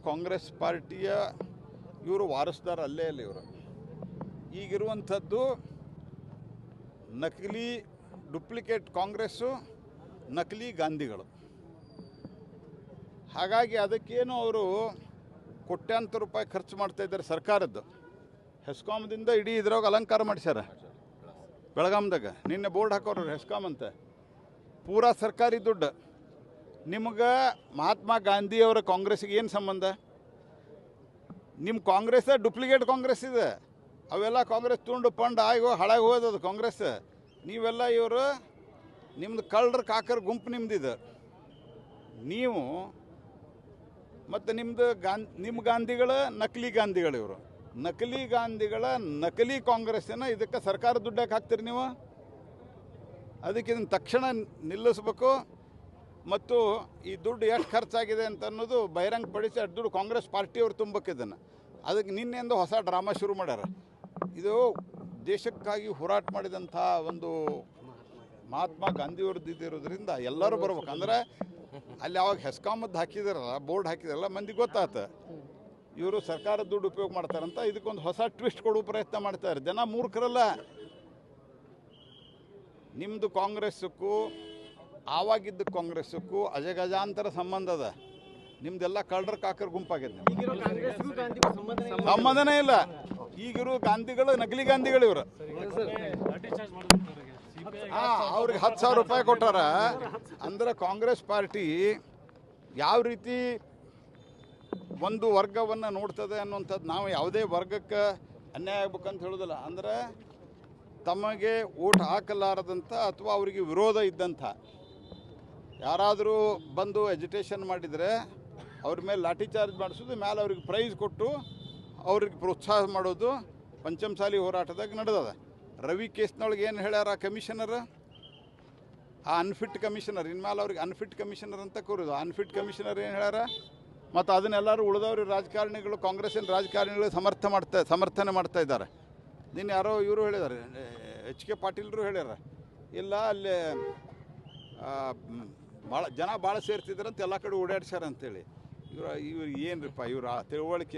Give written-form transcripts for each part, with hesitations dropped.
ಕಾಂಗ್ರೆಸ್ ಪಾರ್ಟಿಯ ಇವರು ವಾರಸುದಾರ ಅಲ್ಲೇ ಅಲ್ಲ ಇವರು. ಈಗಿರುವಂಥದ್ದು ನಕಲಿ ಡುಪ್ಲಿಕೇಟ್ ಕಾಂಗ್ರೆಸ್ಸು, ನಕಲಿ ಗಾಂಧಿಗಳು. ಹಾಗಾಗಿ ಅದಕ್ಕೇನು ಅವರು ಕೋಟ್ಯಾಂತರ ರೂಪಾಯಿ ಖರ್ಚು ಮಾಡ್ತಾಯಿದ್ದಾರೆ ಸರ್ಕಾರದ್ದು. ಹೆಸ್ಕಾಮ್ದಿಂದ ಇಡೀ ಇದ್ರಾಗ ಅಲಂಕಾರ ಮಾಡಿಸ್ಯಾರ ಬೆಳಗಾಮ್ದಾಗ. ನಿನ್ನೆ ಬೋರ್ಡ್ ಹಾಕೋರು ಹೆಸ್ಕಾಮ್ ಅಂತ, ಪೂರಾ ಸರ್ಕಾರಿ ದುಡ್ಡು. ನಿಮ್ಗೆ ಮಹಾತ್ಮ ಗಾಂಧಿಯವರ ಕಾಂಗ್ರೆಸ್ಸಿಗೆ ಏನು ಸಂಬಂಧ? ನಿಮ್ಮ ಕಾಂಗ್ರೆಸ್ ಡುಪ್ಲಿಕೇಟ್ ಕಾಂಗ್ರೆಸ್ ಇದೆ. ಅವೆಲ್ಲ ಕಾಂಗ್ರೆಸ್ ತುಂಡು ಪಂಡು ಆಗಿ ಹಾಳಾಗಿ ಹೋದದು ಕಾಂಗ್ರೆಸ್. ನೀವೆಲ್ಲ ಇವರು ನಿಮ್ಮದು ಕಳ್ಳರ ಕಾಕರ ಗುಂಪು ನಿಮ್ದಿದೆ. ನೀವು ಮತ್ತು ನಿಮ್ಮ ಗಾಂಧಿಗಳ ನಕಲಿ ಗಾಂಧಿಗಳು ಇವರು. ನಕಲಿ ಗಾಂಧಿಗಳ ನಕಲಿ ಕಾಂಗ್ರೆಸ್ಸನ್ನು ಇದಕ್ಕೆ ಸರ್ಕಾರ ದುಡ್ಡಕ್ಕೆ ಹಾಕ್ತೀರಿ ನೀವು. ಅದಕ್ಕೆ ಇದನ್ನು ತಕ್ಷಣ ನಿಲ್ಲಿಸ್ಬೇಕು. ಮತ್ತು ಈ ದುಡ್ಡು ಎಷ್ಟು ಖರ್ಚಾಗಿದೆ ಅಂತ ಅನ್ನೋದು ಬಹಿರಂಗಪಡಿಸಿ ಅಷ್ಟು ದುಡ್ಡು ಕಾಂಗ್ರೆಸ್ ಪಾರ್ಟಿಯವರು ತುಂಬಕ್ಕೆ ಇದನ್ನು. ಅದಕ್ಕೆ ನಿನ್ನೆಯಿಂದ ಹೊಸ ಡ್ರಾಮಾ ಶುರು ಮಾಡ್ಯಾರ. ಇದು ದೇಶಕ್ಕಾಗಿ ಹೋರಾಟ ಮಾಡಿದಂಥ ಒಂದು ಮಹಾತ್ಮ ಗಾಂಧಿಯವ್ರದ್ದು ಇದಿರೋದ್ರಿಂದ ಎಲ್ಲರೂ ಬರ್ಬೇಕು. ಅಂದ್ರೆ ಅಲ್ಲಿ ಅವಾಗ ಹೆಸ್ಕಾಮದ್ದು ಹಾಕಿದಾರಲ್ಲ, ಬೋರ್ಡ್ ಹಾಕಿದಾರಲ್ಲ, ಮಂದಿಗೆ ಗೊತ್ತಾಯ್ತು ಇವರು ಸರ್ಕಾರದ ದುಡ್ಡು ಉಪಯೋಗ ಮಾಡ್ತಾರಂತ. ಇದಕ್ಕೊಂದು ಹೊಸ ಟ್ವಿಸ್ಟ್ ಕೊಡುವ ಪ್ರಯತ್ನ ಮಾಡ್ತಾರೆ. ಜನ ಮೂರ್ಖರಲ್ಲ. ನಿಮ್ಮದು ಕಾಂಗ್ರೆಸ್ಸಕ್ಕೂ ಆವಾಗಿದ್ದ ಕಾಂಗ್ರೆಸ್ಸಕ್ಕೂ ಅಜಗಜಾಂತರ ಸಂಬಂಧ ಅದ. ನಿಮ್ದೆಲ್ಲ ಕಳ್ಳರ ಕಾಕರ ಗುಂಪಾಗಿದೆ. ಸಂಬಂಧನೇ ಇಲ್ಲ. ಈಗಿರೋ ಗಾಂಧಿಗಳು ನಕಲಿ ಗಾಂಧಿಗಳು ಇವರು. ಅವ್ರಿಗೆ 10,000 ರೂಪಾಯಿ ಕೊಟ್ಟಾರ. ಅಂದ್ರೆ ಕಾಂಗ್ರೆಸ್ ಪಾರ್ಟಿ ಯಾವ ರೀತಿ ಒಂದು ವರ್ಗವನ್ನು ನೋಡ್ತದೆ ಅನ್ನುವಂಥದ್ದು. ನಾವು ಯಾವುದೇ ವರ್ಗಕ್ಕೆ ಅನ್ಯಾಯ ಆಗ್ಬೇಕಂತ ಹೇಳೋದಿಲ್ಲ. ಅಂದ್ರೆ ತಮಗೆ ಓಟ್ ಹಾಕಲಾರದಂಥ ಅಥವಾ ಅವರಿಗೆ ವಿರೋಧ ಇದ್ದಂಥ ಯಾರಾದರೂ ಬಂದು ಎಜಿಟೇಷನ್ ಮಾಡಿದರೆ ಅವ್ರ ಮೇಲೆ ಲಾಠಿ ಚಾರ್ಜ್ ಮಾಡಿಸೋದು, ಮೇಲೆ ಅವ್ರಿಗೆ ಪ್ರೈಸ್ ಕೊಟ್ಟು ಅವ್ರಿಗೆ ಪ್ರೋತ್ಸಾಹ ಮಾಡೋದು ಪಂಚಮಸಾಲಿ ಹೋರಾಟದಾಗ ನಡೆದದ. ರವಿ ಕೇಸ್ನೊಳಗೆ ಏನು ಹೇಳ್ಯಾರ ಕಮಿಷನರ್, ಆ ಅನ್ಫಿಟ್ ಕಮಿಷನರ್, ಇನ್ಮೇಲೆ ಅವ್ರಿಗೆ ಅನ್ಫಿಟ್ ಕಮಿಷನರ್ ಅಂತ ಕೂರೋದು. ಅನ್ಫಿಟ್ ಕಮಿಷನರ್ ಏನು ಹೇಳ್ಯಾರ? ಮತ್ತು ಅದನ್ನೆಲ್ಲರೂ ಉಳಿದವ್ರು ರಾಜಕಾರಣಿಗಳು, ಕಾಂಗ್ರೆಸ್ಸಿನ ರಾಜಕಾರಣಿಗಳು ಸಮರ್ಥನೆ ಮಾಡ್ತಾ ಇದ್ದಾರೆ. ನಿನ್ನ ಯಾರೋ ಇವರು ಹೇಳಿದ್ದಾರೆ, HK ಪಾಟೀಲ್ರು ಹೇಳ್ಯಾರ, ಇಲ್ಲ ಅಲ್ಲಿ ಭಾಳ ಸೇರ್ತಿದ್ರಂತ ಎಲ್ಲ ಕಡೆ ಓಡಾಡ್ಸ್ಯಾರ ಅಂತೇಳಿ. ಇವ್ರು ಏನ್ರಿಪ್ಪ ಇವ್ರು ತಿಳುವಳಿಕೆ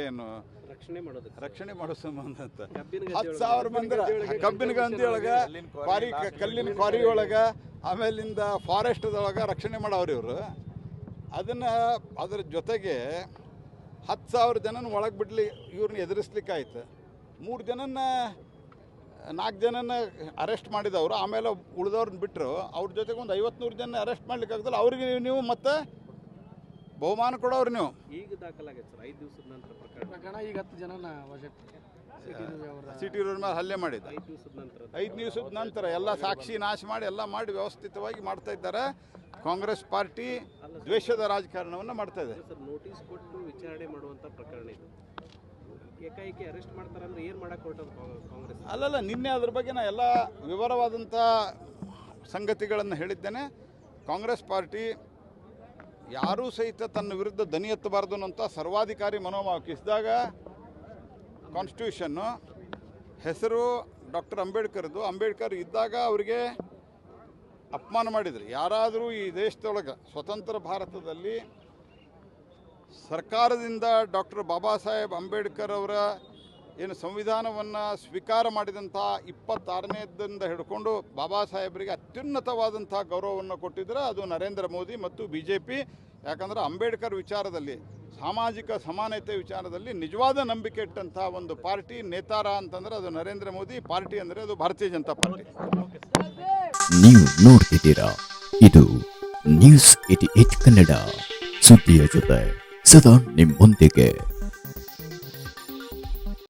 ಏನು ರಕ್ಷಣೆ ಮಾಡೋ ಸಂಬಂಧ ಅಂತ 10,000 ಮಂದಿ ಕಬ್ಬಿನ ಗಂಧಿ ಒಳಗೆ ಕಲ್ಲಿನ ಕ್ವಾರಿ ಒಳಗೆ ಆಮೇಲಿಂದ ಫಾರೆಸ್ಟ್ದೊಳಗೆ ರಕ್ಷಣೆ ಮಾಡೋರು ಇವರು. ಅದ್ರ ಜೊತೆಗೆ 10,000 ಜನನ ಒಳಗೆ ಬಿಡ್ಲಿ ಇವ್ರನ್ನ ಎದುರಿಸ್ಲಿಕ್ಕಾಯ್ತು. 4 ಜನನ ಅರೆಸ್ಟ್ ಮಾಡಿದವರು. ಆಮೇಲೆ ಉಳಿದವ್ರನ್ನ ಬಿಟ್ಟರು. ಅವ್ರ ಜೊತೆಗೆ ಒಂದು 50-100 ಜನ ಅರೆಸ್ಟ್ ಮಾಡ್ಲಿಕ್ಕಾಗ್ತಲ್ಲ. ಅವ್ರಿಗೆ ನೀವು ಮತ್ತೆ ಬಹುಮಾನ ಕೊಡೋರು ನೀವು. ಈಗ ದಾಖಲಾಗೈತೆ ಸರ್ 5 ದಿವಸದ ನಂತರ ಪ್ರಕರಣ. ಈಗ 10 ಜನನ ಸಿಟಿ ರೋಡ್ ಮೇಲೆ ಹಲ್ಲೆ ಮಾಡಿದ್ದ 5 ದಿವಸದ ನಂತರ ಎಲ್ಲ ಸಾಕ್ಷಿ ನಾಶ ಮಾಡಿ ಎಲ್ಲ ಮಾಡಿ ವ್ಯವಸ್ಥಿತವಾಗಿ ಮಾಡ್ತಾ ಇದ್ದಾರೆ. ಕಾಂಗ್ರೆಸ್ ಪಾರ್ಟಿ ದ್ವೇಷದ ರಾಜಕಾರಣವನ್ನು ಮಾಡ್ತಾ ಇದೆ. ನೋಟಿಸ್ ಕೊಟ್ಟು ವಿಚಾರಣೆ ಮಾಡುವಂಥ ಪ್ರಕರಣ ಇದು. ಏಕಾಏಕಿ ಅರೆಸ್ಟ್ ಮಾಡ್ತಾರೆ ಅಂದ್ರೆ ಏನು ಮಾಡಕ್ಕೆ ಹೊರಟದು ಕಾಂಗ್ರೆಸ್? ಅಲ್ಲಲ್ಲ, ನಿನ್ನೆ ಅದ್ರ ಬಗ್ಗೆ ನಾ ಎಲ್ಲ ವಿವರವಾದಂಥ ಸಂಗತಿಗಳನ್ನು ಹೇಳಿದ್ದೇನೆ. ಕಾಂಗ್ರೆಸ್ ಪಾರ್ಟಿ ಯಾರೂ ಸಹಿತ ತನ್ನ ವಿರುದ್ಧ ದನಿ ಎತ್ತಬಾರ್ದು ಅನ್ನೋಂಥ ಸರ್ವಾಧಿಕಾರಿ ಮನೋಭಾವಕ್ಕೆ ಇಸಿದಾಗ ಕಾನ್ಸ್ಟಿಟ್ಯೂಷನ್ನು ಹೆಸರು ಡಾಕ್ಟರ್ ಅಂಬೇಡ್ಕರ್ ಇದ್ದಾಗ ಅವರಿಗೆ ಅಪಮಾನ ಮಾಡಿದ್ರು. ಯಾರಾದರೂ ಈ ದೇಶದೊಳಗೆ ಸ್ವತಂತ್ರ ಭಾರತದಲ್ಲಿ ಸರ್ಕಾರದಿಂದ ಡಾಕ್ಟರ್ ಬಾಬಾ ಸಾಹೇಬ್ ಅಂಬೇಡ್ಕರ್ ಅವರ ಏನು ಸಂವಿಧಾನವನ್ನು ಸ್ವೀಕಾರ ಮಾಡಿದಂಥ 26ನೇದಿಂದ ಹಿಡ್ಕೊಂಡು ಬಾಬಾ ಸಾಹೇಬರಿಗೆ ಅತ್ಯುನ್ನತವಾದಂಥ ಗೌರವವನ್ನು ಕೊಟ್ಟಿದ್ರೆ ಅದು ನರೇಂದ್ರ ಮೋದಿ ಮತ್ತು BJP. ಯಾಕಂದರೆ ಅಂಬೇಡ್ಕರ್ ವಿಚಾರದಲ್ಲಿ, ಸಾಮಾಜಿಕ ಸಮಾನತೆ ವಿಚಾರದಲ್ಲಿ ನಿಜವಾದ ನಂಬಿಕೆ ಇಟ್ಟಂಥ ಒಂದು ಪಾರ್ಟಿ ನೇತಾರ ಅಂತಂದರೆ ಅದು ನರೇಂದ್ರ ಮೋದಿ. ಪಾರ್ಟಿ ಅಂದರೆ ಅದು ಭಾರತೀಯ ಜನತಾ ಪಾರ್ಟಿ. ನೀವು ನೋಡ್ತಿದ್ದೀರಾ ಇದು News 88 ಕನ್ನಡ, ಸುದ್ದಿಯ ಜೊತೆ ಸದಾ ನಿಮ್ಮೊಂದಿಗೆ.